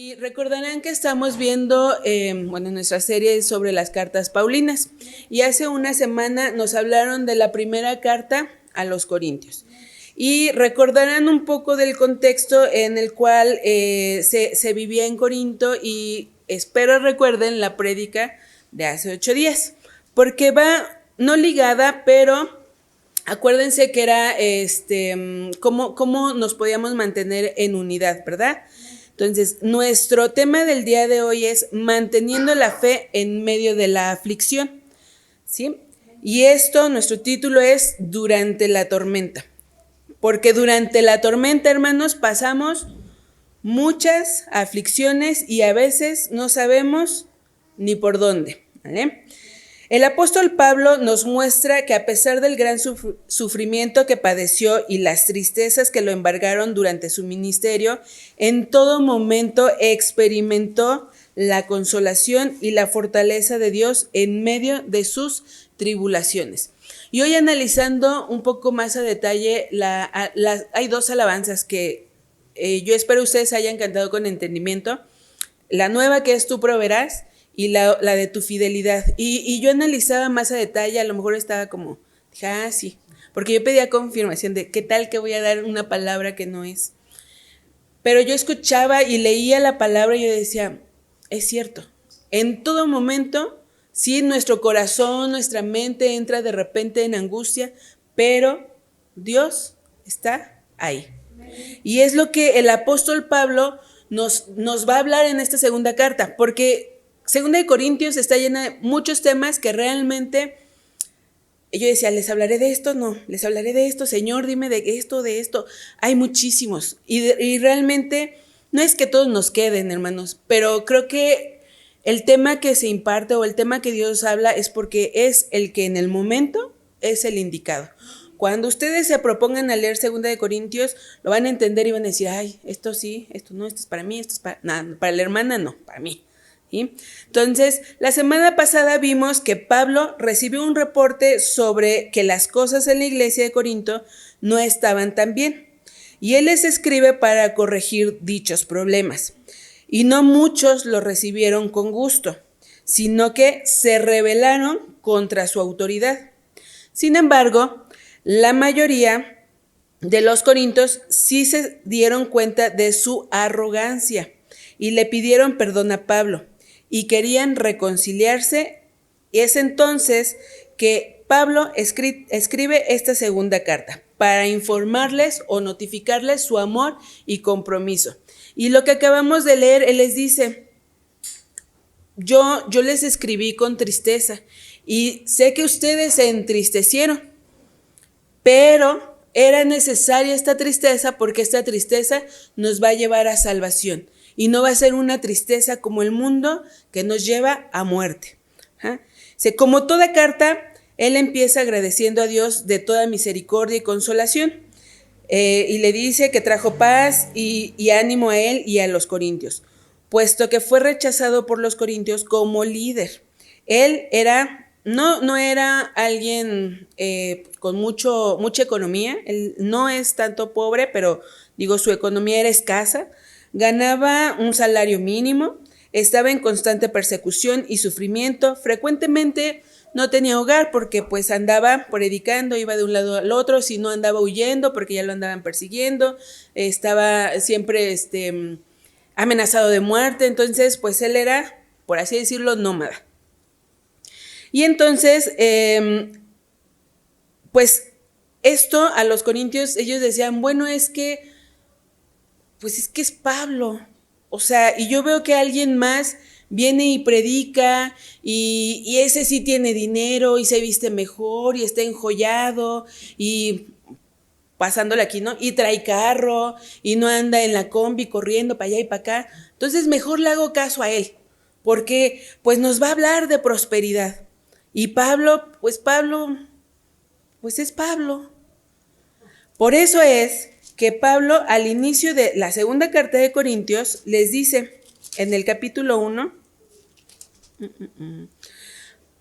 Y recordarán que estamos viendo, nuestra serie sobre las cartas paulinas. Y hace una semana nos hablaron de la primera carta a los Corintios. Y recordarán un poco del contexto en el cual se vivía en Corinto, y espero recuerden la prédica de hace 8 días, porque va no ligada, pero acuérdense que era cómo nos podíamos mantener en unidad, ¿verdad? Entonces, nuestro tema del día de hoy es manteniendo la fe en medio de la aflicción, ¿sí? Y nuestro título es Durante la tormenta. Porque durante la tormenta, hermanos, pasamos muchas aflicciones y a veces no sabemos ni por dónde, ¿vale? El apóstol Pablo nos muestra que a pesar del gran sufrimiento que padeció y las tristezas que lo embargaron durante su ministerio, en todo momento experimentó la consolación y la fortaleza de Dios en medio de sus tribulaciones. Y hoy, analizando un poco más a detalle, hay 2 alabanzas que yo espero ustedes hayan cantado con entendimiento. La nueva, que es Tú proveerás, y la de tu fidelidad. Y yo analizaba más a detalle, a lo mejor estaba como, dije, sí, porque yo pedía confirmación de qué tal que voy a dar una palabra que no es. Pero yo escuchaba y leía la palabra y yo decía, es cierto, en todo momento, sí, nuestro corazón, nuestra mente entra de repente en angustia, pero Dios está ahí. Y es lo que el apóstol Pablo nos va a hablar en esta segunda carta, porque Segunda de Corintios está llena de muchos temas que realmente yo decía, ¿les hablaré de esto? No, les hablaré de esto, Señor, dime de esto. Hay muchísimos. Y realmente no es que todos nos queden, hermanos, pero creo que el tema que se imparte o el tema que Dios habla es porque es el que en el momento es el indicado. Cuando ustedes se propongan a leer Segunda de Corintios, lo van a entender y van a decir, esto sí, esto no, esto es para mí, esto es para... Nada, para la hermana no, para mí. ¿Sí? Entonces, la semana pasada vimos que Pablo recibió un reporte sobre que las cosas en la iglesia de Corinto no estaban tan bien, y él les escribe para corregir dichos problemas. Y no muchos lo recibieron con gusto, sino que se rebelaron contra su autoridad. Sin embargo, la mayoría de los corintios sí se dieron cuenta de su arrogancia y le pidieron perdón a Pablo y querían reconciliarse. Y es entonces que Pablo escribe esta segunda carta para informarles o notificarles su amor y compromiso. Y lo que acabamos de leer, él les dice, yo les escribí con tristeza y sé que ustedes se entristecieron, pero era necesaria esta tristeza porque esta tristeza nos va a llevar a salvación. Y no va a ser una tristeza como el mundo que nos lleva a muerte. Como toda carta, él empieza agradeciendo a Dios de toda misericordia y consolación. Y le dice que trajo paz y ánimo a él y a los corintios, puesto que fue rechazado por los corintios como líder. Él no era alguien con mucha economía. Él no es tanto pobre, pero su economía era escasa. Ganaba un salario mínimo, estaba en constante persecución y sufrimiento, frecuentemente no tenía hogar porque pues andaba predicando, iba de un lado al otro, si no andaba huyendo porque ya lo andaban persiguiendo, estaba siempre amenazado de muerte. Entonces pues él era, por así decirlo, nómada. Y entonces pues esto a los corintios, ellos decían, bueno, es que es Pablo, y yo veo que alguien más viene y predica y ese sí tiene dinero y se viste mejor y está enjollado y pasándole aquí, ¿no? Y trae carro y no anda en la combi corriendo para allá y para acá. Entonces mejor le hago caso a él, porque pues nos va a hablar de prosperidad. Y Pablo es Pablo. Por eso es que Pablo al inicio de la segunda carta de Corintios les dice en el capítulo 1,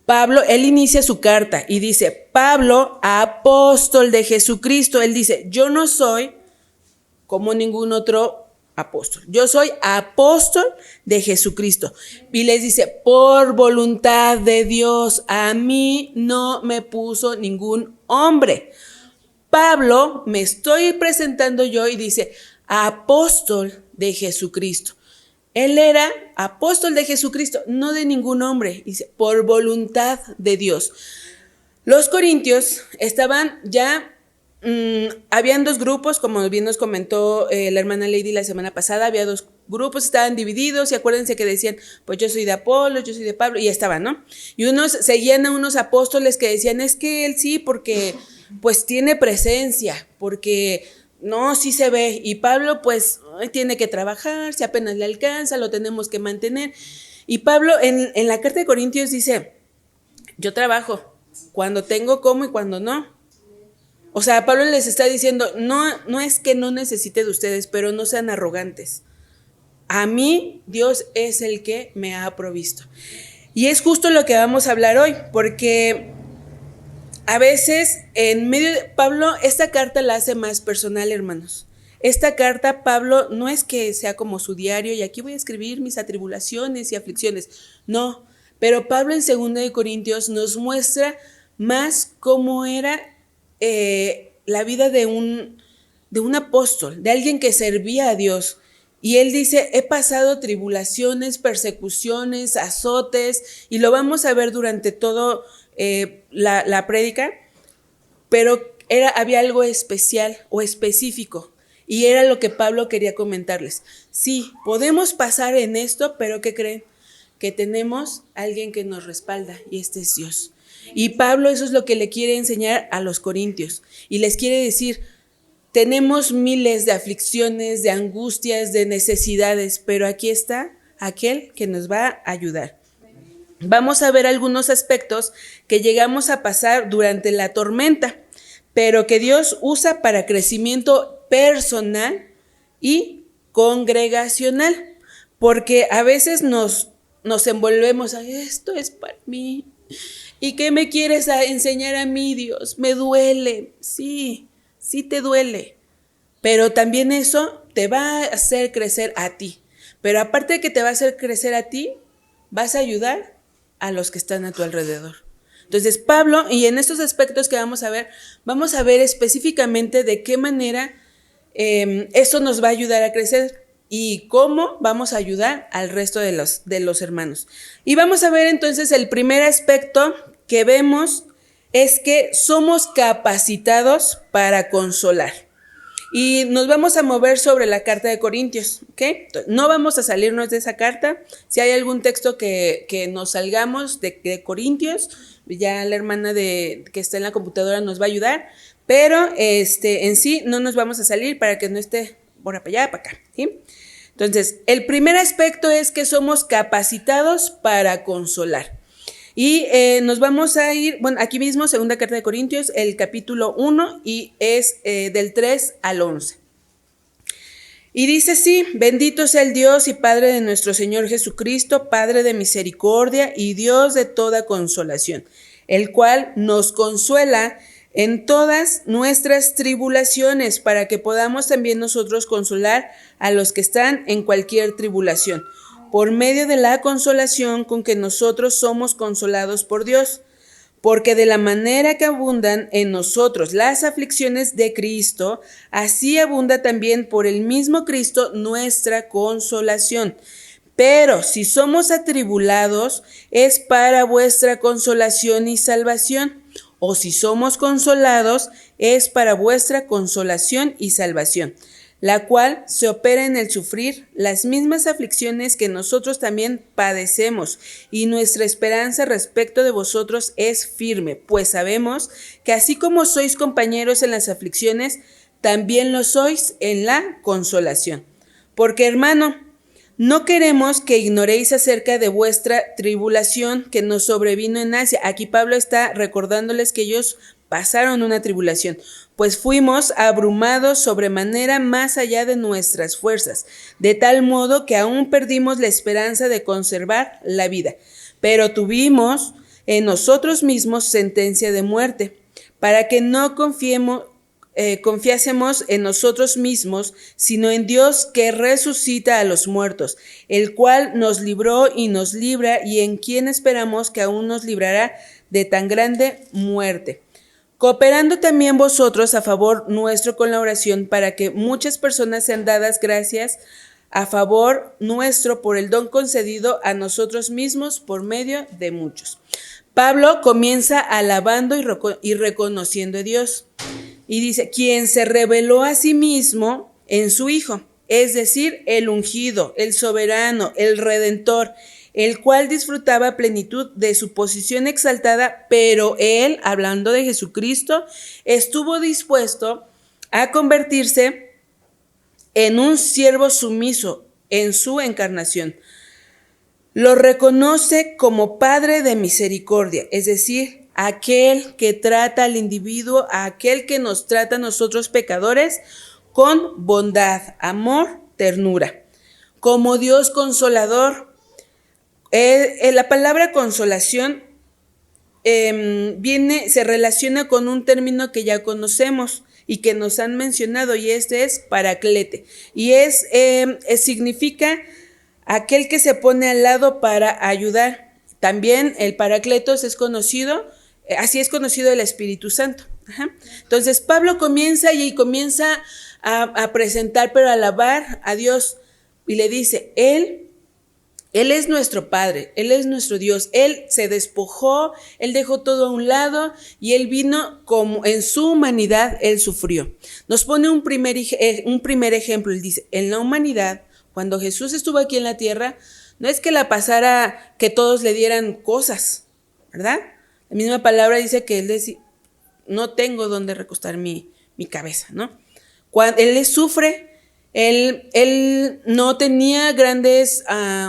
Pablo, él inicia su carta y dice, Pablo, apóstol de Jesucristo. Él dice, yo no soy como ningún otro apóstol. Yo soy apóstol de Jesucristo. Y les dice, por voluntad de Dios, a mí no me puso ningún hombre. Pablo, me estoy presentando yo y dice, apóstol de Jesucristo. Él era apóstol de Jesucristo, no de ningún hombre. Dice, por voluntad de Dios. Los corintios estaban ya, habían dos grupos, como bien nos comentó la hermana Lady la semana pasada, había dos grupos, estaban divididos y acuérdense que decían, pues yo soy de Apolo, yo soy de Pablo, y estaban, ¿no? Y unos seguían a unos apóstoles que decían, es que él sí, porque pues tiene presencia, porque no, sí se ve, y Pablo pues tiene que trabajar, si apenas le alcanza, lo tenemos que mantener. Y Pablo en la carta de Corintios dice, yo trabajo, cuando tengo como y cuando no. O sea, Pablo les está diciendo, no es que no necesite de ustedes, pero no sean arrogantes. A mí Dios es el que me ha provisto. Y es justo lo que vamos a hablar hoy, porque a veces en medio de Pablo, esta carta la hace más personal, hermanos. Esta carta, Pablo, no es que sea como su diario y aquí voy a escribir mis atribulaciones y aflicciones. No, pero Pablo en 2 de Corintios nos muestra más cómo era la vida de un apóstol, de alguien que servía a Dios. Y él dice, he pasado tribulaciones, persecuciones, azotes, y lo vamos a ver durante todo la prédica, pero había algo especial o específico, y era lo que Pablo quería comentarles. Sí, podemos pasar en esto, pero ¿qué creen? Que tenemos a alguien que nos respalda, y este es Dios. Y Pablo eso es lo que le quiere enseñar a los corintios, y les quiere decir, tenemos miles de aflicciones, de angustias, de necesidades, pero aquí está aquel que nos va a ayudar. Vamos a ver algunos aspectos que llegamos a pasar durante la tormenta, pero que Dios usa para crecimiento personal y congregacional, porque a veces nos envolvemos a esto es para mí. ¿Y qué me quieres enseñar a mí, Dios? Me duele. Sí te duele, pero también eso te va a hacer crecer a ti. Pero aparte de que te va a hacer crecer a ti, vas a ayudar a los que están a tu alrededor. Entonces Pablo, y en estos aspectos que vamos a ver específicamente de qué manera esto nos va a ayudar a crecer y cómo vamos a ayudar al resto de los hermanos. Y vamos a ver entonces el primer aspecto que vemos es que somos capacitados para consolar. Y nos vamos a mover sobre la carta de Corintios, ¿ok? No vamos a salirnos de esa carta. Si hay algún texto que nos salgamos de Corintios, ya la hermana que está en la computadora nos va a ayudar, pero en sí no nos vamos a salir para que no esté por allá, para acá, ¿sí? Entonces, el primer aspecto es que somos capacitados para consolar. Y nos vamos a ir, bueno, aquí mismo, segunda carta de Corintios, el capítulo 1, y es del 3 al 11. Y dice así, bendito sea el Dios y Padre de nuestro Señor Jesucristo, Padre de misericordia y Dios de toda consolación, el cual nos consuela en todas nuestras tribulaciones, para que podamos también nosotros consolar a los que están en cualquier tribulación, por medio de la consolación con que nosotros somos consolados por Dios, porque de la manera que abundan en nosotros las aflicciones de Cristo, así abunda también por el mismo Cristo nuestra consolación. Pero si somos atribulados, es para vuestra consolación y salvación, o si somos consolados, es para vuestra consolación y salvación, la cual se opera en el sufrir las mismas aflicciones que nosotros también padecemos, y nuestra esperanza respecto de vosotros es firme, pues sabemos que así como sois compañeros en las aflicciones, también lo sois en la consolación. Porque, hermano, no queremos que ignoréis acerca de vuestra tribulación que nos sobrevino en Asia. Aquí Pablo está recordándoles que ellos pasaron una tribulación, pues fuimos abrumados sobremanera más allá de nuestras fuerzas, de tal modo que aún perdimos la esperanza de conservar la vida. Pero tuvimos en nosotros mismos sentencia de muerte, para que no confiemos confiásemos en nosotros mismos, sino en Dios que resucita a los muertos, el cual nos libró y nos libra, y en quien esperamos que aún nos librará de tan grande muerte. Cooperando también vosotros a favor nuestro con la oración, para que muchas personas sean dadas gracias a favor nuestro por el don concedido a nosotros mismos por medio de muchos. Pablo comienza alabando y reconociendo a Dios. Y dice, quien se reveló a sí mismo en su Hijo, es decir, el ungido, el soberano, el redentor, el cual disfrutaba plenitud de su posición exaltada, pero él, hablando de Jesucristo, estuvo dispuesto a convertirse en un siervo sumiso en su encarnación. Lo reconoce como Padre de misericordia, es decir, aquel que trata al individuo, aquel que nos trata a nosotros pecadores con bondad, amor, ternura. Como Dios consolador, la palabra consolación se relaciona con un término que ya conocemos y que nos han mencionado, y este es paraclete, y significa aquel que se pone al lado para ayudar. También el paracletos es conocido, así es conocido el Espíritu Santo. Ajá. Entonces Pablo comienza a presentar, pero a alabar a Dios, y le dice, Él es nuestro Padre, Él es nuestro Dios, Él se despojó, Él dejó todo a un lado y Él vino como en su humanidad, Él sufrió. Nos pone un primer ejemplo, Él dice, en la humanidad, cuando Jesús estuvo aquí en la tierra, no es que la pasara que todos le dieran cosas, ¿verdad? La misma palabra dice que Él decía, no tengo dónde recostar mi cabeza, ¿no? Cuando Él sufre, Él no tenía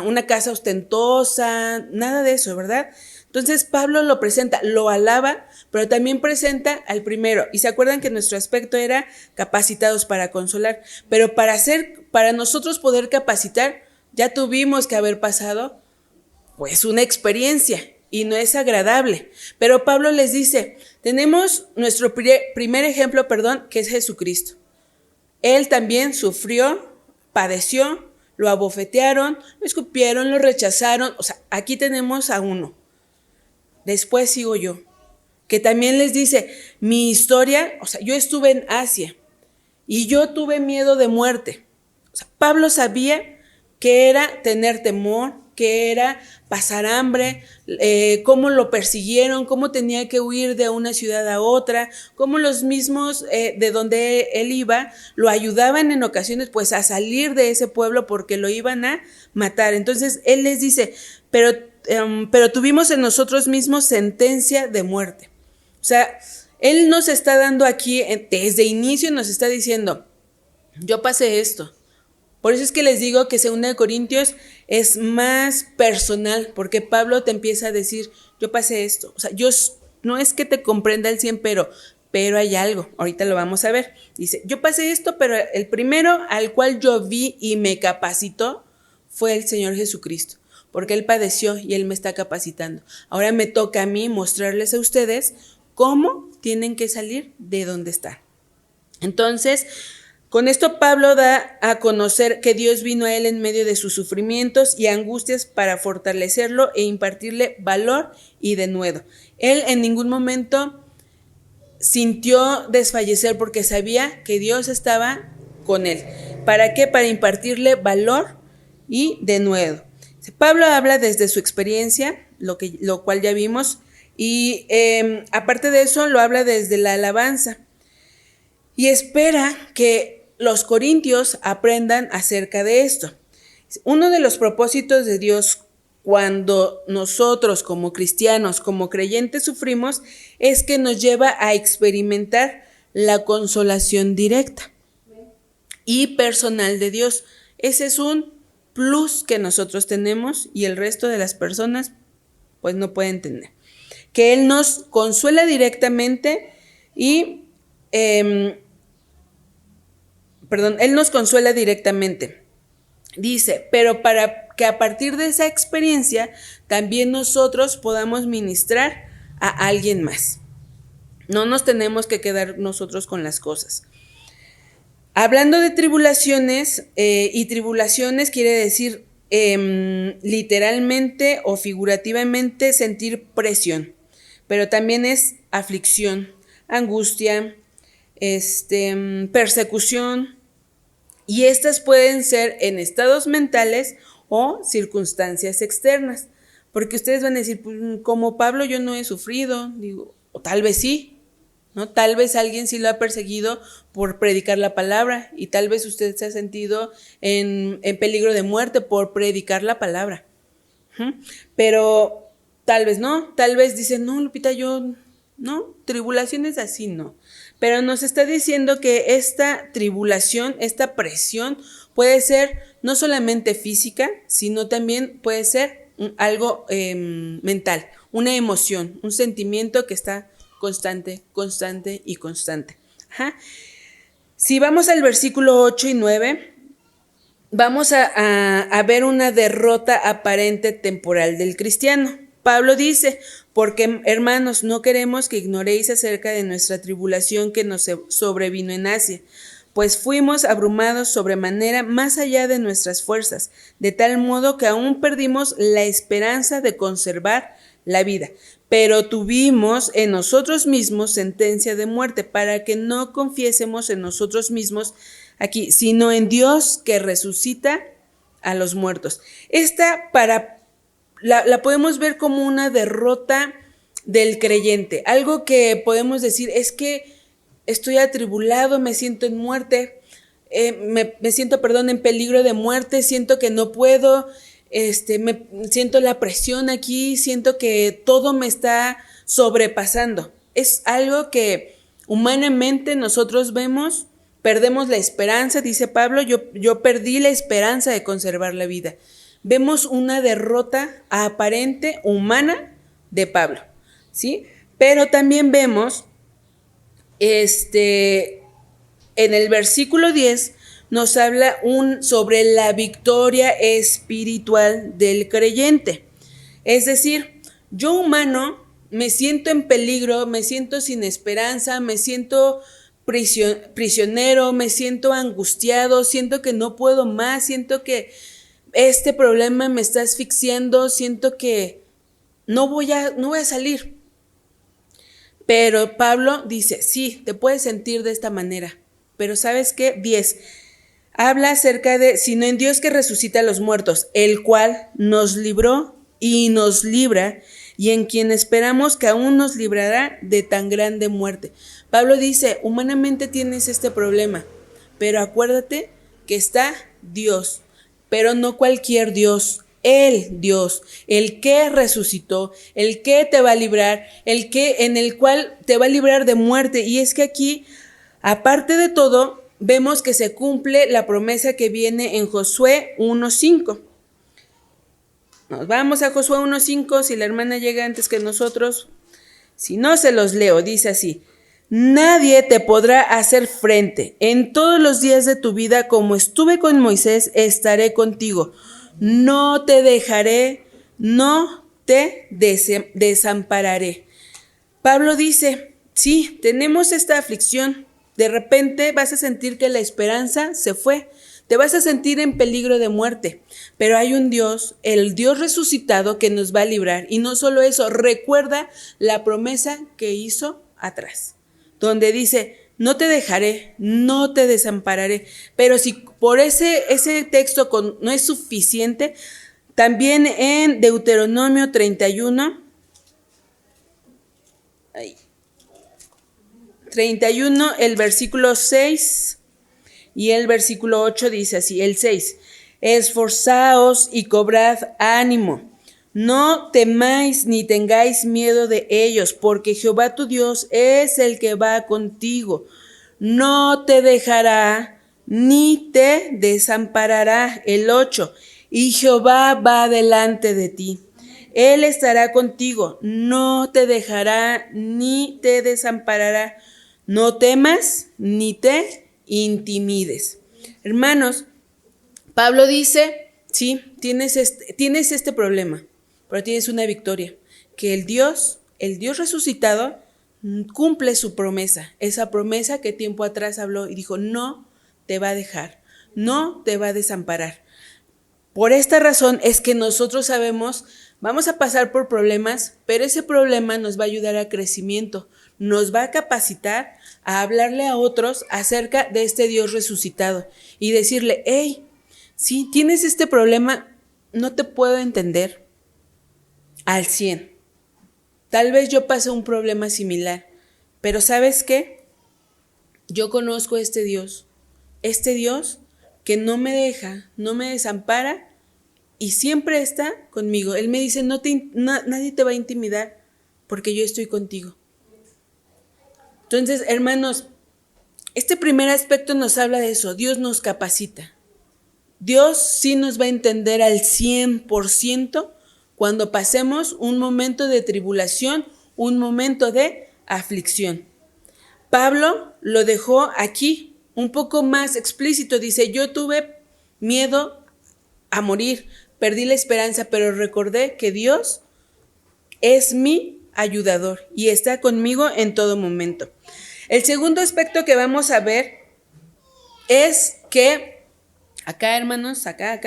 una casa ostentosa, nada de eso, ¿verdad? Entonces Pablo lo presenta, lo alaba, pero también presenta al primero. Y se acuerdan que nuestro aspecto era capacitados para consolar, pero para nosotros poder capacitar, ya tuvimos que haber pasado pues una experiencia, y no es agradable. Pero Pablo les dice, tenemos nuestro primer ejemplo, que es Jesucristo. Él también sufrió, padeció, lo abofetearon, lo escupieron, lo rechazaron. O sea, aquí tenemos a uno. Después sigo yo, que también les dice, mi historia, o sea, yo estuve en Asia y yo tuve miedo de muerte. O sea, Pablo sabía que era tener temor, que era pasar hambre, cómo lo persiguieron, cómo tenía que huir de una ciudad a otra, cómo los mismos de donde él iba lo ayudaban en ocasiones pues a salir de ese pueblo porque lo iban a matar. Entonces él les dice, pero tuvimos en nosotros mismos sentencia de muerte. O sea, él nos está dando aquí, desde inicio nos está diciendo, yo pasé esto. Por eso es que les digo que 2 Corintios es más personal, porque Pablo te empieza a decir, yo pasé esto. O sea, yo no es que te comprenda al 100, pero hay algo, ahorita lo vamos a ver. Dice, yo pasé esto, pero el primero al cual yo vi y me capacitó fue el Señor Jesucristo, porque Él padeció y Él me está capacitando. Ahora me toca a mí mostrarles a ustedes cómo tienen que salir de donde están. Entonces, con esto Pablo da a conocer que Dios vino a él en medio de sus sufrimientos y angustias para fortalecerlo e impartirle valor y denuedo. Él en ningún momento sintió desfallecer porque sabía que Dios estaba con él. ¿Para qué? Para impartirle valor y denuedo. Pablo habla desde su experiencia, lo cual ya vimos, y aparte de eso lo habla desde la alabanza. Y espera que los corintios aprendan acerca de esto. Uno de los propósitos de Dios cuando nosotros como cristianos, como creyentes sufrimos, es que nos lleva a experimentar la consolación directa y personal de Dios. Ese es un plus que nosotros tenemos y el resto de las personas pues no pueden tener. Que Él nos consuela directamente y Él nos consuela directamente. Dice, pero para que a partir de esa experiencia también nosotros podamos ministrar a alguien más. No nos tenemos que quedar nosotros con las cosas. Hablando de tribulaciones, y tribulaciones quiere decir literalmente o figurativamente sentir presión, pero también es aflicción, angustia, persecución, y estas pueden ser en estados mentales o circunstancias externas, porque ustedes van a decir, pues, como Pablo yo no he sufrido, digo, o tal vez sí, ¿no? Tal vez alguien sí lo ha perseguido por predicar la palabra y tal vez usted se ha sentido en peligro de muerte por predicar la palabra. Pero tal vez no, tal vez dice, no, Lupita, yo no, tribulaciones así no. Pero nos está diciendo que esta tribulación, esta presión puede ser no solamente física, sino también puede ser algo mental, una emoción, un sentimiento que está constante, constante y constante. Ajá. Si vamos al versículo 8 y 9, vamos a ver una derrota aparente temporal del cristiano. Pablo dice, porque hermanos, no queremos que ignoréis acerca de nuestra tribulación que nos sobrevino en Asia, pues fuimos abrumados sobremanera más allá de nuestras fuerzas, de tal modo que aún perdimos la esperanza de conservar la vida. Pero tuvimos en nosotros mismos sentencia de muerte, para que no confiésemos en nosotros mismos aquí, sino en Dios que resucita a los muertos. Esta la podemos ver como una derrota del creyente, algo que podemos decir es que estoy atribulado, me siento en muerte, me siento, en peligro de muerte, siento que no puedo, siento la presión aquí, siento que todo me está sobrepasando. Es algo que humanamente nosotros vemos, perdemos la esperanza, dice Pablo, yo perdí la esperanza de conservar la vida. Vemos una derrota aparente humana de Pablo, ¿sí? Pero también vemos, en el versículo 10, nos habla sobre la victoria espiritual del creyente. Es decir, yo humano me siento en peligro, me siento sin esperanza, me siento prisionero, me siento angustiado, siento que no puedo más, siento que este problema me está asfixiando, siento que no voy a salir. Pero Pablo dice, sí, te puedes sentir de esta manera, pero ¿sabes qué? 10. Habla acerca de, sino en Dios que resucita a los muertos, el cual nos libró y nos libra, y en quien esperamos que aún nos librará de tan grande muerte. Pablo dice, humanamente tienes este problema, pero acuérdate que está Dios, pero no cualquier Dios, el Dios, el que resucitó, el que te va a librar, en el cual te va a librar de muerte. Y es que aquí, aparte de todo, vemos que se cumple la promesa que viene en Josué 1:5. Nos vamos a Josué 1:5, si la hermana llega antes que nosotros, si no se los leo, dice así: nadie te podrá hacer frente. En todos los días de tu vida, como estuve con Moisés, estaré contigo. No te dejaré, no te desampararé. Pablo dice, sí, tenemos esta aflicción. De repente vas a sentir que la esperanza se fue. Te vas a sentir en peligro de muerte. Pero hay un Dios, el Dios resucitado, que nos va a librar. Y no solo eso, recuerda la promesa que hizo atrás, donde dice, no te dejaré, no te desampararé. Pero si por ese texto no es suficiente, también en Deuteronomio 31, 31, el versículo 6 y el versículo 8 dice así, el 6, esforzaos y cobrad ánimo. No temáis ni tengáis miedo de ellos, porque Jehová tu Dios es el que va contigo. No te dejará ni te desamparará. El 8, y Jehová va delante de ti. Él estará contigo, no te dejará ni te desamparará. No temas ni te intimides. Hermanos, Pablo dice, sí, tienes este problema, pero tienes una victoria, que el Dios resucitado cumple su promesa, esa promesa que tiempo atrás habló y dijo, no te va a dejar, no te va a desamparar. Por esta razón es que nosotros sabemos, vamos a pasar por problemas, pero ese problema nos va a ayudar a crecimiento, nos va a capacitar a hablarle a otros acerca de este Dios resucitado y decirle, hey, si tienes este problema, no te puedo entender al 100. Tal vez yo pasé un problema similar, pero ¿sabes qué? Yo conozco a este Dios que no me deja, no me desampara y siempre está conmigo. Él me dice, nadie te va a intimidar porque yo estoy contigo. Entonces, hermanos, este primer aspecto nos habla de eso, Dios nos capacita. Dios sí nos va a entender al 100% cuando pasemos un momento de tribulación, un momento de aflicción. Pablo lo dejó aquí un poco más explícito. Dice, yo tuve miedo a morir, perdí la esperanza, pero recordé que Dios es mi ayudador y está conmigo en todo momento. El segundo aspecto que vamos a ver es que, acá hermanos, acá,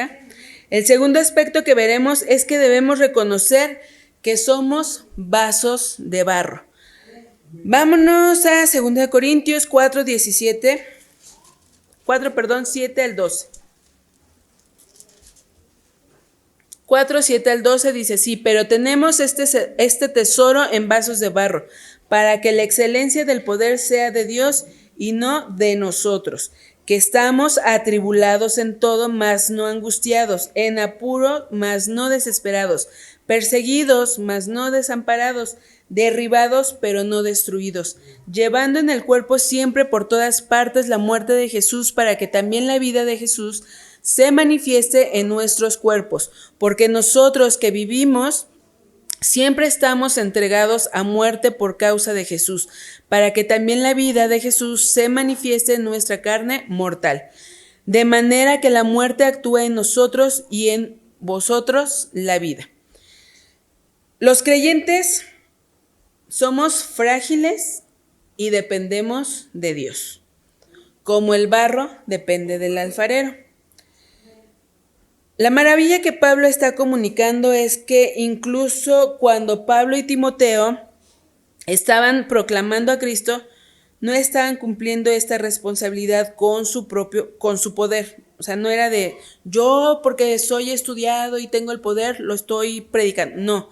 el segundo aspecto que veremos es que debemos reconocer que somos vasos de barro. Vámonos a 2 Corintios 7 al 12. 4, 7 al 12 dice, sí, pero tenemos este tesoro en vasos de barro, para que la excelencia del poder sea de Dios y no de nosotros, que estamos atribulados en todo, mas no angustiados, en apuro, mas no desesperados, perseguidos, mas no desamparados, derribados, pero no destruidos, llevando en el cuerpo siempre por todas partes la muerte de Jesús, para que también la vida de Jesús se manifieste en nuestros cuerpos, porque nosotros que vivimos siempre estamos entregados a muerte por causa de Jesús, para que también la vida de Jesús se manifieste en nuestra carne mortal, de manera que la muerte actúe en nosotros y en vosotros la vida. Los creyentes somos frágiles y dependemos de Dios, como el barro depende del alfarero. La maravilla que Pablo está comunicando es que incluso cuando Pablo y Timoteo estaban proclamando a Cristo, no estaban cumpliendo esta responsabilidad con su poder. O sea, no era de yo porque soy estudiado y tengo el poder, lo estoy predicando. No,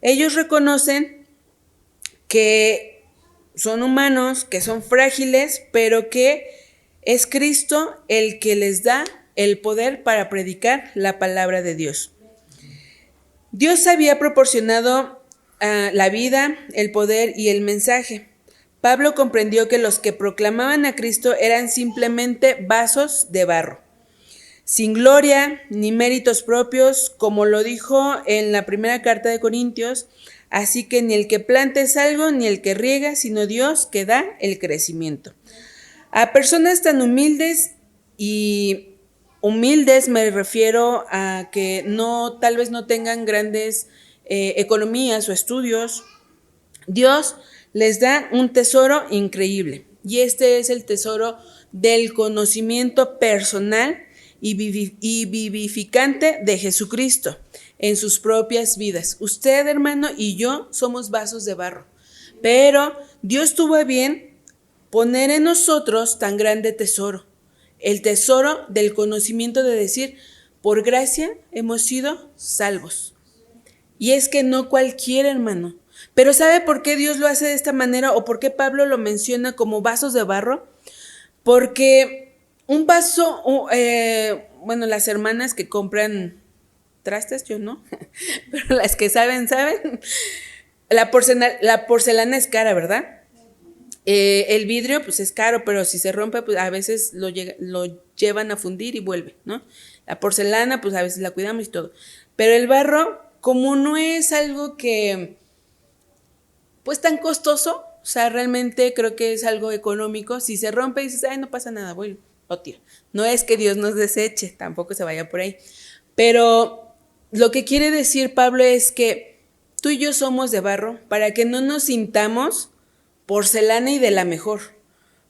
ellos reconocen que son humanos, que son frágiles, pero que es Cristo el que les da el poder para predicar la palabra de Dios. Dios había proporcionado la vida, el poder y el mensaje. Pablo comprendió que los que proclamaban a Cristo eran simplemente vasos de barro, sin gloria ni méritos propios, como lo dijo en la primera carta de Corintios, así que ni el que planta es algo, ni el que riega, sino Dios que da el crecimiento. A personas tan humildes me refiero a que tal vez no tengan grandes economías o estudios. Dios les da un tesoro increíble y este es el tesoro del conocimiento personal y vivificante de Jesucristo en sus propias vidas. Usted, hermano, y yo somos vasos de barro, pero Dios tuvo a bien poner en nosotros tan grande tesoro. El tesoro del conocimiento de decir, por gracia hemos sido salvos. Y es que no cualquier hermano. Pero ¿sabe por qué Dios lo hace de esta manera o por qué Pablo lo menciona como vasos de barro? Porque un vaso, las hermanas que compran trastes, yo no, pero las que saben. La porcelana es cara, ¿verdad? El vidrio pues es caro, pero si se rompe pues a veces lo llevan a fundir y vuelve, ¿no? La porcelana pues a veces la cuidamos y todo, pero el barro como no es algo que pues tan costoso, o sea, realmente creo que es algo económico. Si se rompe y dices, ay, no pasa nada, bueno, lo tiro. No es que Dios nos deseche, tampoco se vaya por ahí, pero lo que quiere decir Pablo es que tú y yo somos de barro para que no nos sintamos porcelana y de la mejor.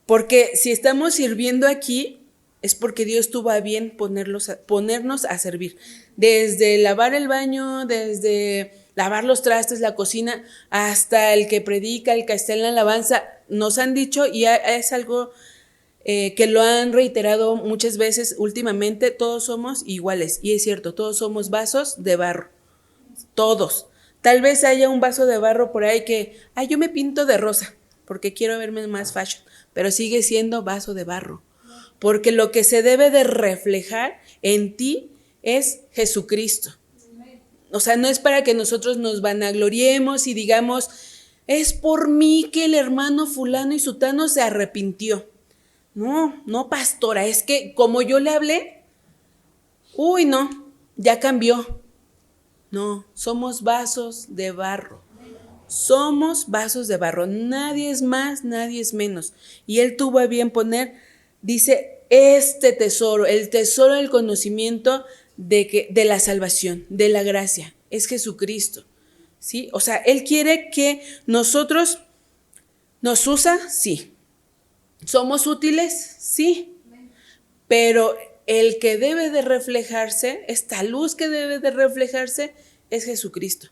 Porque si estamos sirviendo aquí, es porque Dios tuvo a bien ponernos a servir. Desde lavar el baño, desde lavar los trastes, la cocina, hasta el que predica, el que está en la alabanza, nos han dicho, y es algo que lo han reiterado muchas veces últimamente, todos somos iguales. Y es cierto, todos somos vasos de barro. Todos. Tal vez haya un vaso de barro por ahí que, yo me pinto de rosa porque quiero verme más fashion, pero sigue siendo vaso de barro. Porque lo que se debe de reflejar en ti es Jesucristo. O sea, no es para que nosotros nos vanagloriemos y digamos, es por mí que el hermano fulano y sutano se arrepintió. No, no, pastora, es que como yo le hablé, no, ya cambió. No, somos vasos de barro. Somos vasos de barro. Nadie es más, nadie es menos. Y Él tuvo a bien poner, dice, este tesoro, el tesoro del conocimiento de la salvación, de la gracia, es Jesucristo. ¿Sí? O sea, Él quiere que nosotros nos usa, sí. ¿Somos útiles? Sí. Pero el que debe de reflejarse, esta luz que debe de reflejarse, es Jesucristo.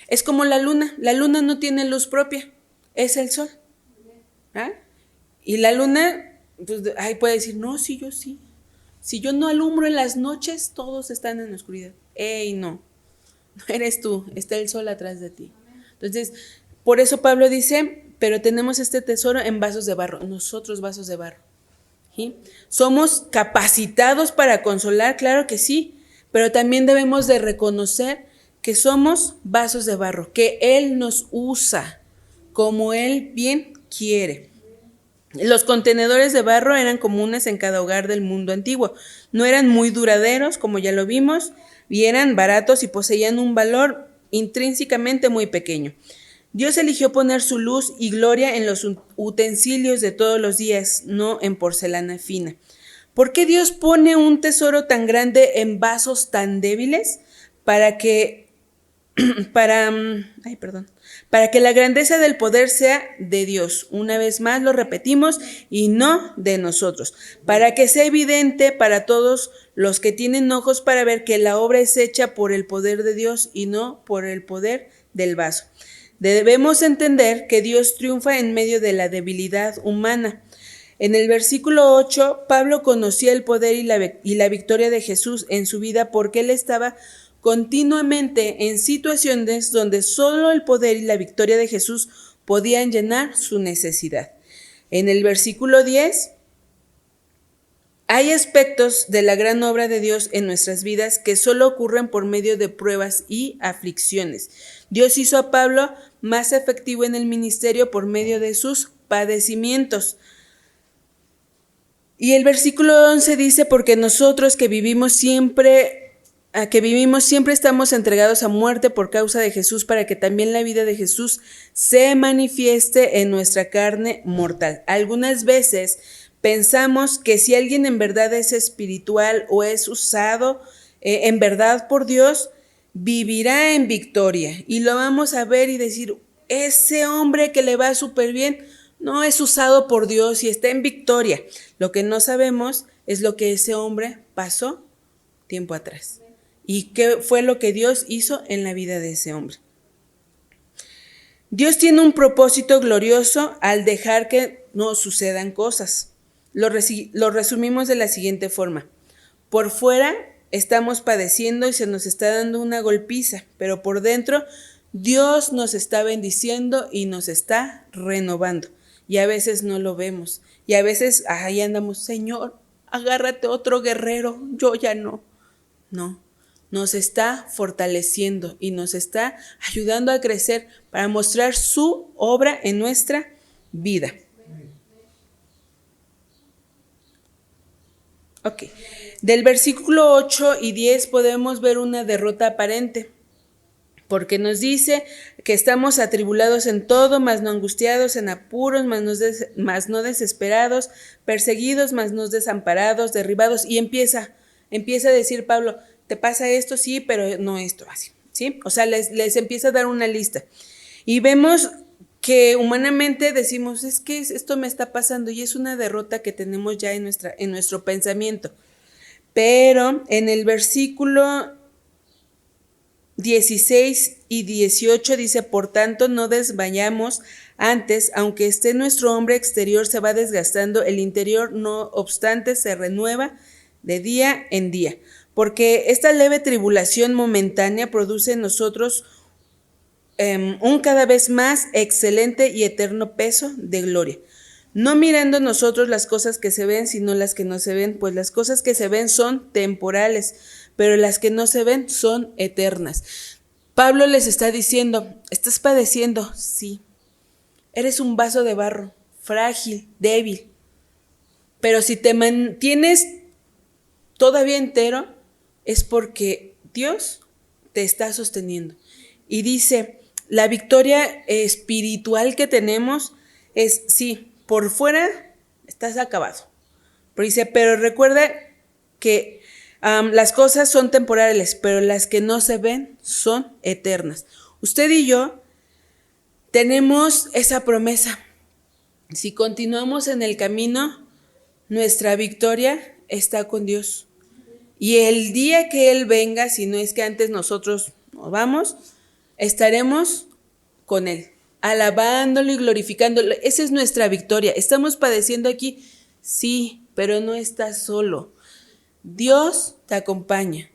Es como la luna no tiene luz propia, es el sol. ¿Ah? Y la luna, pues ahí puede decir, no, sí, yo sí. Si yo no alumbro en las noches, todos están en la oscuridad. No eres tú, está el sol atrás de ti. Entonces, por eso Pablo dice, pero tenemos este tesoro en vasos de barro, nosotros vasos de barro. ¿Sí? ¿Somos capacitados para consolar? Claro que sí, pero también debemos de reconocer que somos vasos de barro, que Él nos usa como Él bien quiere. Los contenedores de barro eran comunes en cada hogar del mundo antiguo. No eran muy duraderos, como ya lo vimos, y eran baratos y poseían un valor intrínsecamente muy pequeño. Dios eligió poner su luz y gloria en los utensilios de todos los días, no en porcelana fina. ¿Por qué Dios pone un tesoro tan grande en vasos tan débiles? Para que la grandeza del poder sea de Dios. Una vez más lo repetimos, y no de nosotros. Para que sea evidente para todos los que tienen ojos para ver que la obra es hecha por el poder de Dios y no por el poder del vaso. Debemos entender que Dios triunfa en medio de la debilidad humana. En el versículo 8, Pablo conocía el poder y la victoria de Jesús en su vida porque él estaba continuamente en situaciones donde solo el poder y la victoria de Jesús podían llenar su necesidad. En el versículo 10, hay aspectos de la gran obra de Dios en nuestras vidas que solo ocurren por medio de pruebas y aflicciones. Dios hizo a Pablo más efectivo en el ministerio por medio de sus padecimientos. Y el versículo 11 dice, porque nosotros que vivimos siempre estamos entregados a muerte por causa de Jesús, para que también la vida de Jesús se manifieste en nuestra carne mortal. Algunas veces pensamos que si alguien en verdad es espiritual o es usado en verdad por Dios, vivirá en victoria. Y lo vamos a ver y decir, ese hombre que le va súper bien, no es usado por Dios y está en victoria. Lo que no sabemos es lo que ese hombre pasó tiempo atrás. ¿Y qué fue lo que Dios hizo en la vida de ese hombre? Dios tiene un propósito glorioso al dejar que nos sucedan cosas. Lo resumimos de la siguiente forma. Por fuera estamos padeciendo y se nos está dando una golpiza, pero por dentro Dios nos está bendiciendo y nos está renovando. Y a veces no lo vemos. Y a veces ahí andamos, Señor, agárrate otro guerrero, yo ya no. No, nos está fortaleciendo y nos está ayudando a crecer para mostrar su obra en nuestra vida. Ok, del versículo 8 y 10 podemos ver una derrota aparente, porque nos dice que estamos atribulados en todo, mas no angustiados, en apuros, mas no desesperados, perseguidos, mas no desamparados, derribados, y empieza a decir Pablo, ¿te pasa esto? Sí, pero no esto, así, ¿sí? O sea, les empieza a dar una lista. Y vemos que humanamente decimos, es que esto me está pasando y es una derrota que tenemos ya en nuestro pensamiento. Pero en el versículo 16 y 18 dice, por tanto no desmayamos antes, aunque esté nuestro hombre exterior se va desgastando, el interior no obstante se renueva de día en día, porque esta leve tribulación momentánea produce en nosotros un cada vez más excelente y eterno peso de gloria. No mirando nosotros las cosas que se ven, sino las que no se ven, pues las cosas que se ven son temporales, pero las que no se ven son eternas. Pablo les está diciendo, ¿estás padeciendo? Sí. Eres un vaso de barro, frágil, débil. Pero si te mantienes todavía entero, es porque Dios te está sosteniendo. Y dice, la victoria espiritual que tenemos es, sí, por fuera estás acabado. Pero dice, pero recuerda que las cosas son temporales, pero las que no se ven son eternas. Usted y yo tenemos esa promesa. Si continuamos en el camino, nuestra victoria está con Dios. Y el día que Él venga, si no es que antes nosotros nos vamos, estaremos con Él, alabándolo y glorificándolo. Esa es nuestra victoria. ¿Estamos padeciendo aquí? Sí, pero no estás solo. Dios te acompaña.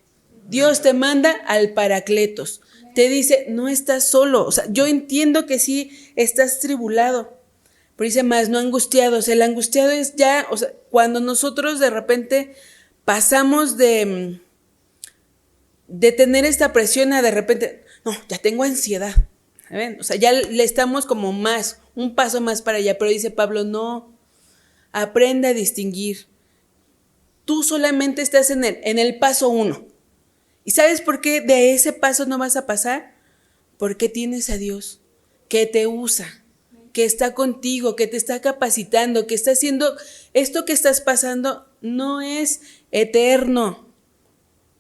Dios te manda al Paracletos. Te dice, no estás solo. O sea, yo entiendo que sí estás tribulado, pero dice más, no angustiados. El angustiado es ya, o sea, cuando nosotros de repente pasamos de tener esta presión a de repente, no, ya tengo ansiedad. ¿Saben? O sea, ya le estamos como más, un paso más para allá. Pero dice Pablo, no, aprende a distinguir. Tú solamente estás en el paso 1. ¿Y sabes por qué de ese paso no vas a pasar? Porque tienes a Dios, que te usa, que está contigo, que te está capacitando, que está haciendo esto que estás pasando no es eterno.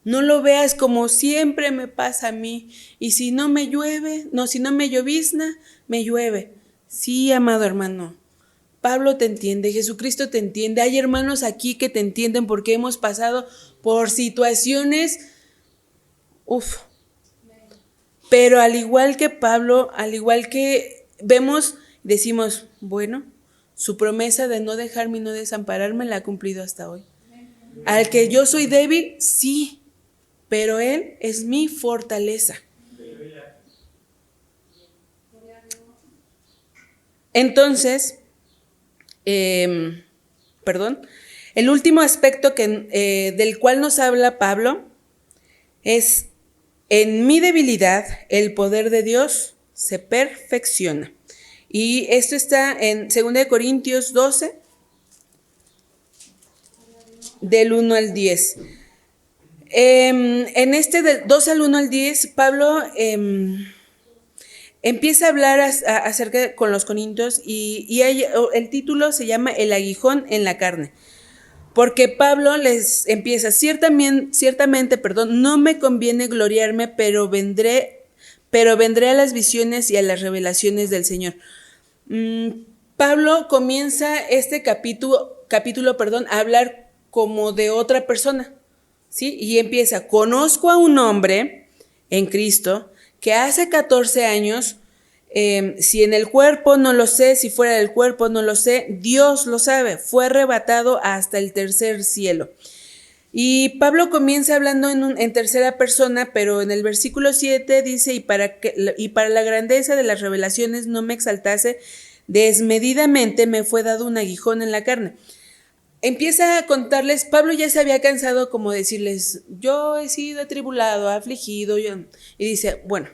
No lo veas como siempre me pasa a mí. Y si no me llueve, si no me llovizna, me llueve. Sí, amado hermano. Pablo te entiende, Jesucristo te entiende. Hay hermanos aquí que te entienden porque hemos pasado por situaciones, pero al igual que Pablo, al igual que vemos, decimos, bueno, su promesa de no dejarme y no desampararme la ha cumplido hasta hoy. Al que yo soy débil, sí, pero Él es mi fortaleza. Entonces, el último aspecto del cual nos habla Pablo es, en mi debilidad, el poder de Dios se perfecciona. Y esto está en 2 Corintios 12, del 1 al 10. En este del 2 al 1 al 10, Pablo empieza a hablar acerca con los corintios y el título se llama El aguijón en la carne. Porque Pablo les empieza, ciertamente, no me conviene gloriarme, pero vendré a las visiones y a las revelaciones del Señor. Pablo comienza este capítulo, a hablar como de otra persona, ¿sí? Y empieza, conozco a un hombre en Cristo que hace 14 años, si en el cuerpo no lo sé, si fuera del cuerpo no lo sé, Dios lo sabe, fue arrebatado hasta el tercer cielo. Y Pablo comienza hablando en tercera persona, pero en el versículo 7 dice, y para la grandeza de las revelaciones no me exaltase, desmedidamente me fue dado un aguijón en la carne. Empieza a contarles, Pablo ya se había cansado como decirles, yo he sido atribulado, afligido, y dice, bueno,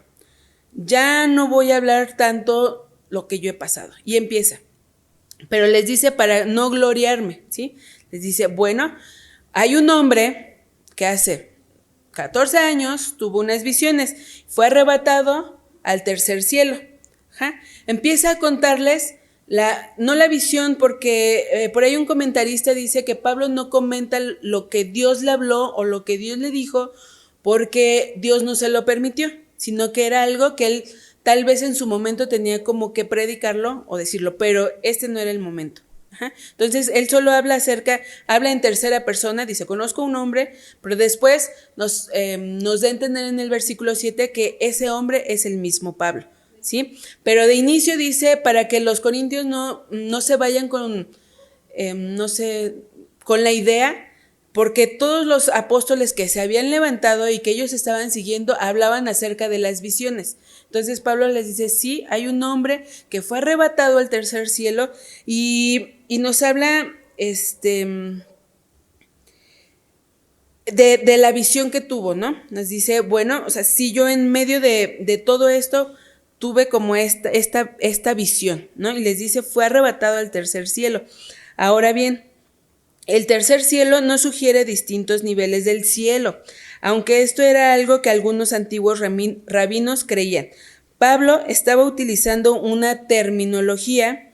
ya no voy a hablar tanto lo que yo he pasado. Y empieza, pero les dice para no gloriarme, ¿sí? Les dice, bueno, hay un hombre que hace 14 años tuvo unas visiones, fue arrebatado al tercer cielo. Empieza a contarles no la visión, porque por ahí un comentarista dice que Pablo no comenta lo que Dios le habló o lo que Dios le dijo porque Dios no se lo permitió, sino que era algo que él tal vez en su momento tenía como que predicarlo o decirlo, pero este no era el momento. Ajá. Entonces, él solo habla en tercera persona, dice, conozco un hombre, pero después nos da a entender en el versículo 7 que ese hombre es el mismo Pablo, ¿sí? Pero de inicio dice, para que los corintios no se vayan con, con la idea, porque todos los apóstoles que se habían levantado y que ellos estaban siguiendo hablaban acerca de las visiones. Entonces Pablo les dice, sí, hay un hombre que fue arrebatado al tercer cielo y nos habla de la visión que tuvo, ¿no? Nos dice, bueno, o sea, si yo en medio de todo esto tuve como esta visión, ¿no? Y les dice, fue arrebatado al tercer cielo. Ahora bien, el tercer cielo no sugiere distintos niveles del cielo, aunque esto era algo que algunos antiguos rabinos creían. Pablo estaba utilizando una terminología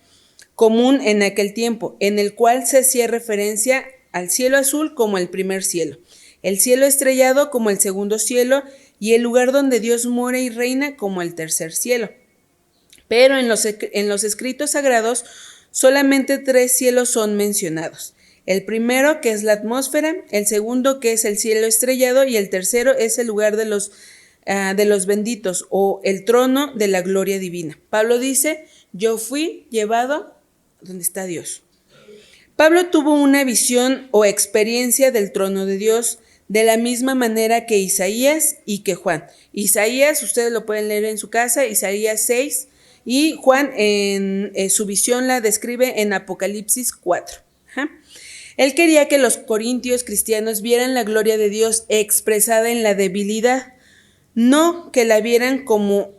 común en aquel tiempo, en el cual se hacía referencia al cielo azul como el primer cielo, el cielo estrellado como el segundo cielo y el lugar donde Dios mora y reina como el tercer cielo. Pero en los escritos sagrados solamente 3 cielos son mencionados. El primero, que es la atmósfera, el segundo, que es el cielo estrellado, y el tercero es el lugar de los benditos, o el trono de la gloria divina. Pablo dice, yo fui llevado donde está Dios. Pablo tuvo una visión o experiencia del trono de Dios de la misma manera que Isaías y que Juan. Isaías, ustedes lo pueden leer en su casa, Isaías 6, y Juan en su visión la describe en Apocalipsis 4. Ajá. Él quería que los corintios cristianos vieran la gloria de Dios expresada en la debilidad, no que la vieran como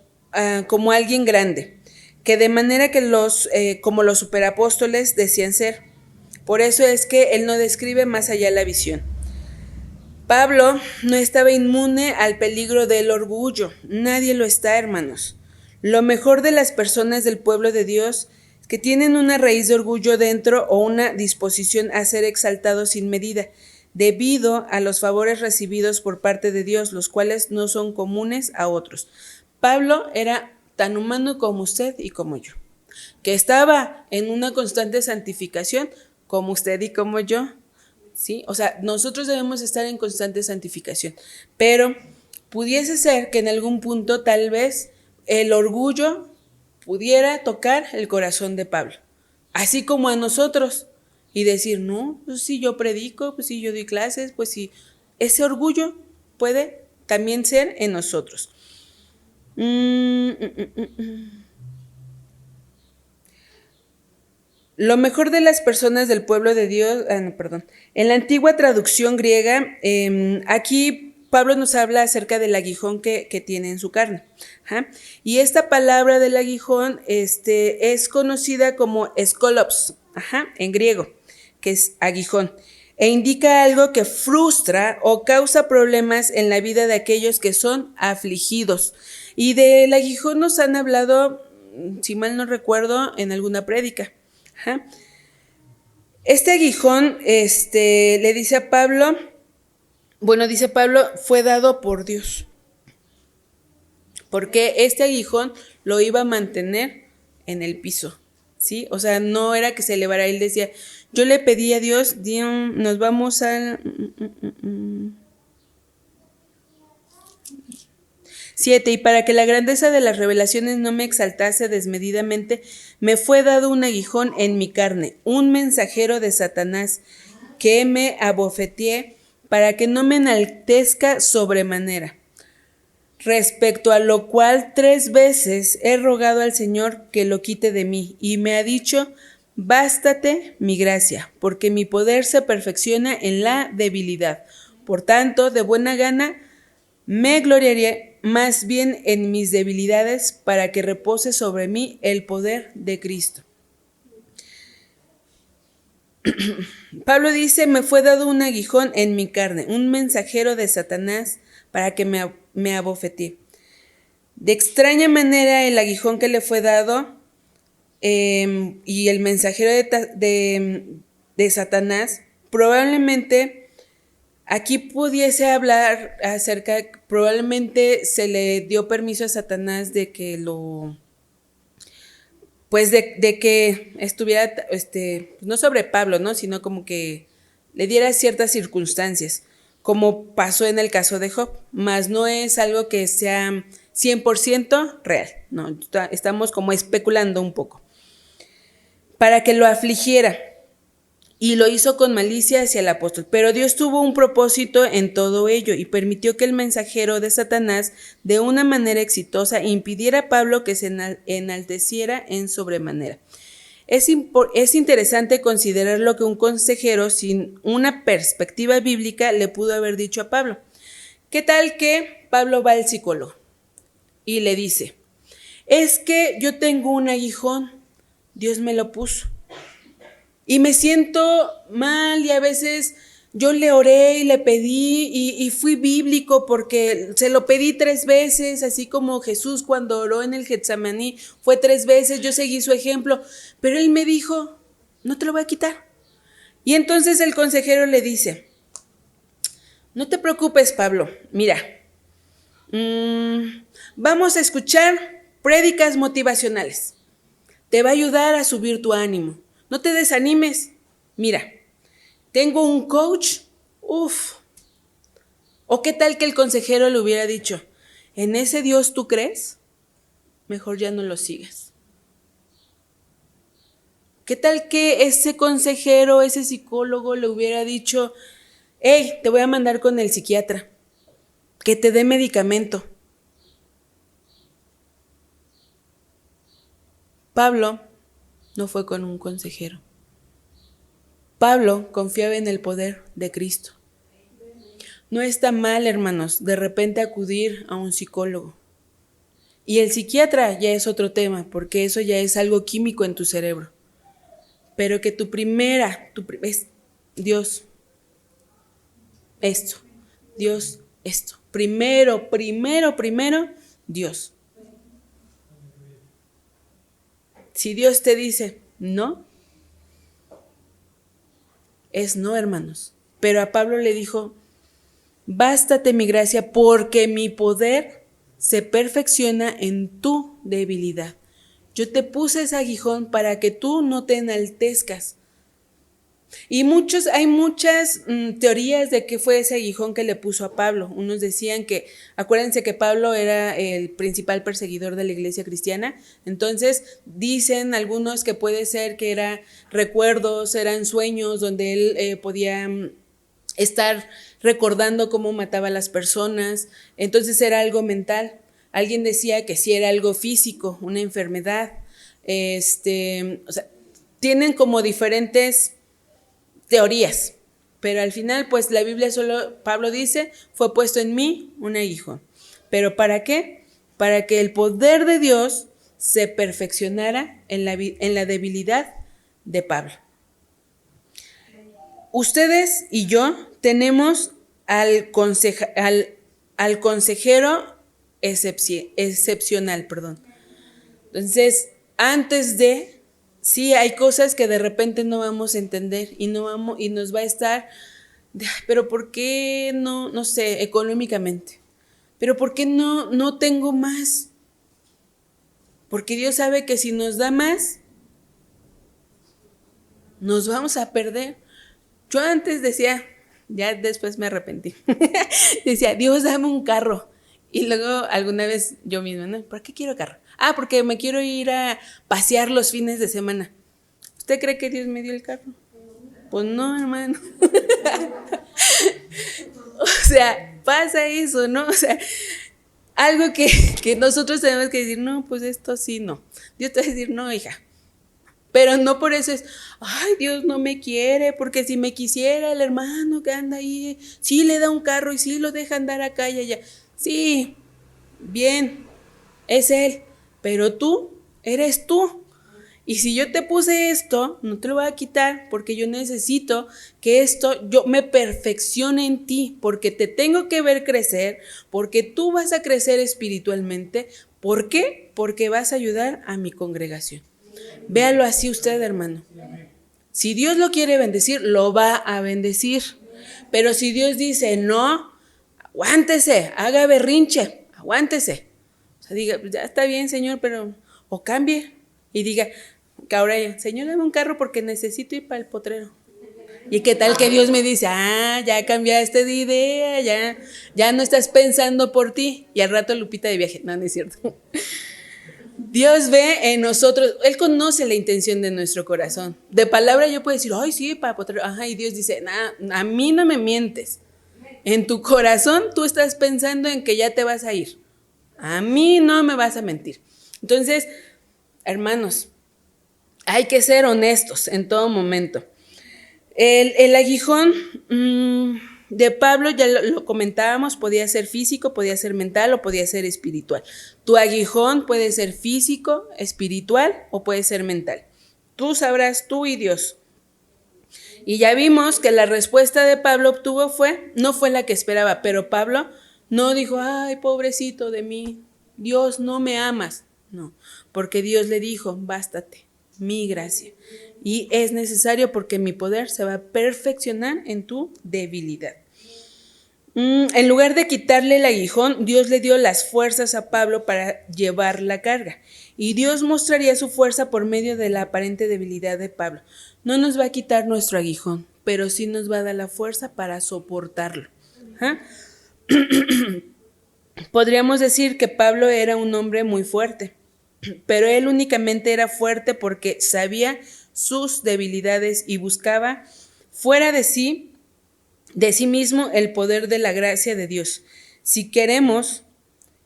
alguien grande, que de manera que como los superapóstoles decían ser. Por eso es que él no describe más allá la visión. Pablo no estaba inmune al peligro del orgullo. Nadie lo está, hermanos. Lo mejor de las personas del pueblo de Dios es que tienen una raíz de orgullo dentro o una disposición a ser exaltados sin medida, debido a los favores recibidos por parte de Dios, los cuales no son comunes a otros. Pablo era tan humano como usted y como yo, que estaba en una constante santificación como usted y como yo, ¿sí? O sea, nosotros debemos estar en constante santificación, pero pudiese ser que en algún punto tal vez el orgullo pudiera tocar el corazón de Pablo, así como a nosotros, y decir, no, pues sí, yo predico, pues sí, yo doy clases, pues sí, ese orgullo puede también ser en nosotros. Lo mejor de las personas del pueblo de Dios, en la antigua traducción griega, aquí Pablo nos habla acerca del aguijón que tiene en su carne. Ajá. Y esta palabra del aguijón es conocida como skolops, en griego, que es aguijón, e indica algo que frustra o causa problemas en la vida de aquellos que son afligidos. Y del aguijón nos han hablado, si mal no recuerdo, en alguna prédica. Ajá. Este aguijón le dice a Pablo, dice Pablo, fue dado por Dios, porque este aguijón lo iba a mantener en el piso, ¿sí? O sea, no era que se elevara, él decía, yo le pedí a Dios, nos vamos a... 7. Y para que la grandeza de las revelaciones no me exaltase desmedidamente, me fue dado un aguijón en mi carne, un mensajero de Satanás, que me abofeteé para que no me enaltezca sobremanera. Respecto a lo cual 3 veces he rogado al Señor que lo quite de mí, y me ha dicho, bástate mi gracia, porque mi poder se perfecciona en la debilidad. Por tanto, de buena gana me gloriaré más bien en mis debilidades, para que repose sobre mí el poder de Cristo. Pablo dice, me fue dado un aguijón en mi carne, un mensajero de Satanás para que me abofetee. De extraña manera el aguijón que le fue dado y el mensajero de Satanás probablemente Aquí pudiese hablar acerca, probablemente se le dio permiso a Satanás de que pues de que estuviera, no sobre Pablo, ¿no? Sino como que le diera ciertas circunstancias, como pasó en el caso de Job, mas no es algo que sea 100% real, ¿no? Estamos como especulando un poco. Para que lo afligiera, y lo hizo con malicia hacia el apóstol. Pero Dios tuvo un propósito en todo ello y permitió que el mensajero de Satanás, de una manera exitosa, impidiera a Pablo que se enalteciera en sobremanera. Es interesante considerar lo que un consejero sin una perspectiva bíblica le pudo haber dicho a Pablo. ¿Qué tal que Pablo va al psicólogo y le dice, es que yo tengo un aguijón, Dios me lo puso, y me siento mal y a veces yo le oré y le pedí y fui bíblico porque se lo pedí 3 veces, así como Jesús cuando oró en el Getsemaní fue 3 veces, yo seguí su ejemplo, pero él me dijo, no te lo voy a quitar. Y entonces el consejero le dice, no te preocupes, Pablo, mira, vamos a escuchar prédicas motivacionales, te va a ayudar a subir tu ánimo. No te desanimes. Mira, tengo un coach. Uf. ¿O qué tal que el consejero le hubiera dicho, ¿en ese Dios tú crees? Mejor ya no lo sigas. ¿Qué tal que ese consejero, ese psicólogo le hubiera dicho, hey, te voy a mandar con el psiquiatra, que te dé medicamento? Pablo no fue con un consejero. Pablo confiaba en el poder de Cristo. No está mal, hermanos, de repente acudir a un psicólogo. Y el psiquiatra ya es otro tema, porque eso ya es algo químico en tu cerebro. Pero que es Dios, esto, Dios, esto. Primero, Dios. Si Dios te dice no, es no, hermanos. Pero a Pablo le dijo, bástate mi gracia porque mi poder se perfecciona en tu debilidad. Yo te puse ese aguijón para que tú no te enaltezcas. Y hay muchas teorías de qué fue ese aguijón que le puso a Pablo. Unos decían que, acuérdense que Pablo era el principal perseguidor de la iglesia cristiana, entonces dicen algunos que puede ser que eran recuerdos, eran sueños donde él podía estar recordando cómo mataba a las personas, entonces era algo mental. Alguien decía que sí era algo físico, una enfermedad, o sea, tienen como diferentes teorías, pero al final pues la Biblia Pablo dice, fue puesto en mí un aguijón. ¿Pero para qué? Para que el poder de Dios se perfeccionara en la debilidad de Pablo. Ustedes y yo tenemos al consejero excepcional, perdón. Entonces, sí, hay cosas que de repente no vamos a entender y nos va a estar, pero ¿por qué no sé, económicamente? Pero ¿por qué no tengo más? Porque Dios sabe que si nos da más, nos vamos a perder. Yo antes decía, ya después me arrepentí, decía, Dios, dame un carro. Y luego alguna vez yo misma, ¿no? ¿Por qué quiero carro? Porque me quiero ir a pasear los fines de semana. ¿Usted cree que Dios me dio el carro? Pues no, hermano. O sea, pasa eso, ¿no? O sea, algo que nosotros tenemos que decir, no, pues esto sí, no. Dios te va a decir, no, hija. Pero no por eso es, ay, Dios no me quiere, porque si me quisiera el hermano que anda ahí, sí le da un carro y sí lo deja andar acá y allá. Sí, bien, es Él, pero tú eres tú. Y si yo te puse esto, no te lo voy a quitar porque yo necesito que yo me perfeccione en ti, porque te tengo que ver crecer, porque tú vas a crecer espiritualmente. ¿Por qué? Porque vas a ayudar a mi congregación. Véalo así usted, hermano. Si Dios lo quiere bendecir, lo va a bendecir. Pero si Dios dice, no, aguántese, haga berrinche, aguántese. O sea, diga, ya está bien, Señor, pero, o cambie. Y diga, que ahora, Señor, dame un carro porque necesito ir para el potrero. ¿Y qué tal que Dios me dice, ya cambiaste de idea, ya no estás pensando por ti? Y al rato Lupita de viaje. No, no es cierto. Dios ve en nosotros, Él conoce la intención de nuestro corazón. De palabra yo puedo decir, ay, sí, para potrero. Y Dios dice, a mí no me mientes. En tu corazón tú estás pensando en que ya te vas a ir. A mí no me vas a mentir. Entonces, hermanos, hay que ser honestos en todo momento. El aguijón de Pablo, ya lo comentábamos, podía ser físico, podía ser mental o podía ser espiritual. Tu aguijón puede ser físico, espiritual o puede ser mental. Tú sabrás, tú y Dios. Y ya vimos que la respuesta de Pablo no fue la que esperaba, pero Pablo no dijo, ay, pobrecito de mí, Dios, no me amas. No, porque Dios le dijo, bástate, mi gracia. Y es necesario porque mi poder se va a perfeccionar en tu debilidad. En lugar de quitarle el aguijón, Dios le dio las fuerzas a Pablo para llevar la carga. Y Dios mostraría su fuerza por medio de la aparente debilidad de Pablo. No nos va a quitar nuestro aguijón, pero sí nos va a dar la fuerza para soportarlo. Podríamos decir que Pablo era un hombre muy fuerte, pero él únicamente era fuerte porque sabía sus debilidades y buscaba fuera de sí mismo el poder de la gracia de Dios. Si queremos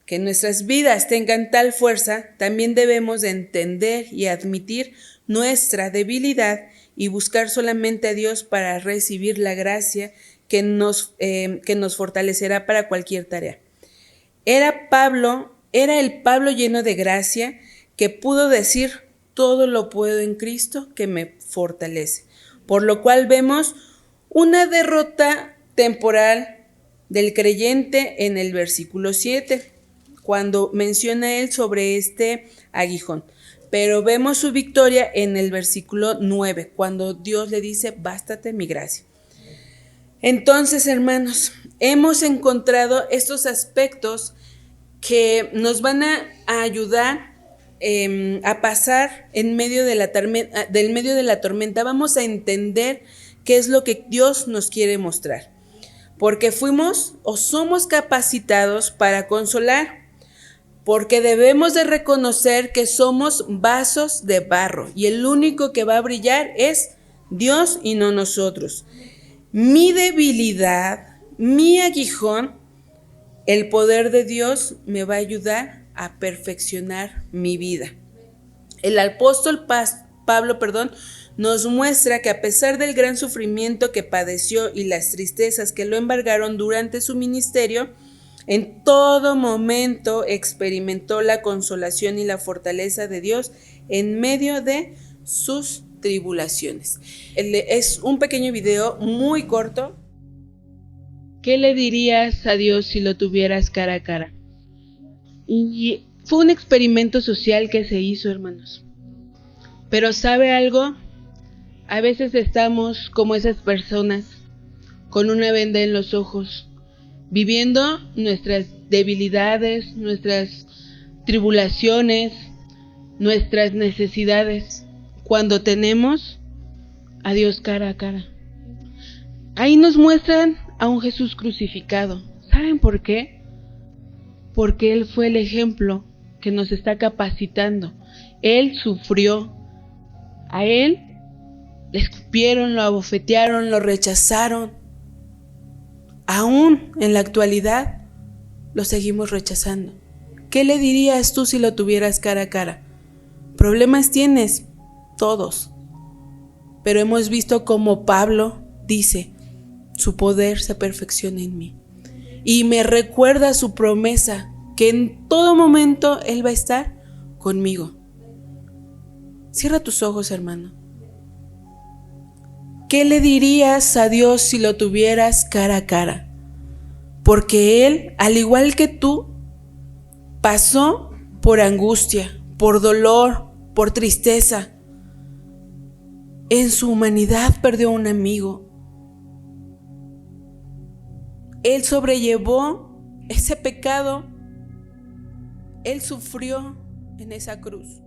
que nuestras vidas tengan tal fuerza, también debemos de entender y admitir nuestra debilidad y buscar solamente a Dios para recibir la gracia que nos fortalecerá para cualquier tarea. Era el Pablo lleno de gracia que pudo decir, todo lo puedo en Cristo que me fortalece. Por lo cual vemos una derrota temporal del creyente en el versículo 7, cuando menciona él sobre este aguijón. Pero vemos su victoria en el versículo 9, cuando Dios le dice, bástate mi gracia. Entonces, hermanos, hemos encontrado estos aspectos que nos van a ayudar a pasar en medio de la tormenta. Vamos a entender qué es lo que Dios nos quiere mostrar. Porque fuimos o somos capacitados para consolar. Porque debemos de reconocer que somos vasos de barro y el único que va a brillar es Dios y no nosotros. Mi debilidad, mi aguijón, el poder de Dios me va a ayudar a perfeccionar mi vida. El apóstol Pablo, nos muestra que a pesar del gran sufrimiento que padeció y las tristezas que lo embargaron durante su ministerio, en todo momento experimentó la consolación y la fortaleza de Dios en medio de sus tribulaciones. Es un pequeño video muy corto. ¿Qué le dirías a Dios si lo tuvieras cara a cara? Y fue un experimento social que se hizo, hermanos. Pero ¿sabe algo? A veces estamos como esas personas, con una venda en los ojos, viviendo nuestras debilidades, nuestras tribulaciones, nuestras necesidades, cuando tenemos a Dios cara a cara. Ahí nos muestran a un Jesús crucificado. ¿Saben por qué? Porque Él fue el ejemplo que nos está capacitando. Él sufrió. A Él le escupieron, lo abofetearon, lo rechazaron. Aún en la actualidad lo seguimos rechazando. ¿Qué le dirías tú si lo tuvieras cara a cara? Problemas tienes, todos. Pero hemos visto cómo Pablo dice, su poder se perfecciona en mí. Y me recuerda su promesa, que en todo momento Él va a estar conmigo. Cierra tus ojos, hermano. ¿Qué le dirías a Dios si lo tuvieras cara a cara? Porque Él, al igual que tú, pasó por angustia, por dolor, por tristeza. En su humanidad perdió un amigo. Él sobrellevó ese pecado, Él sufrió en esa cruz.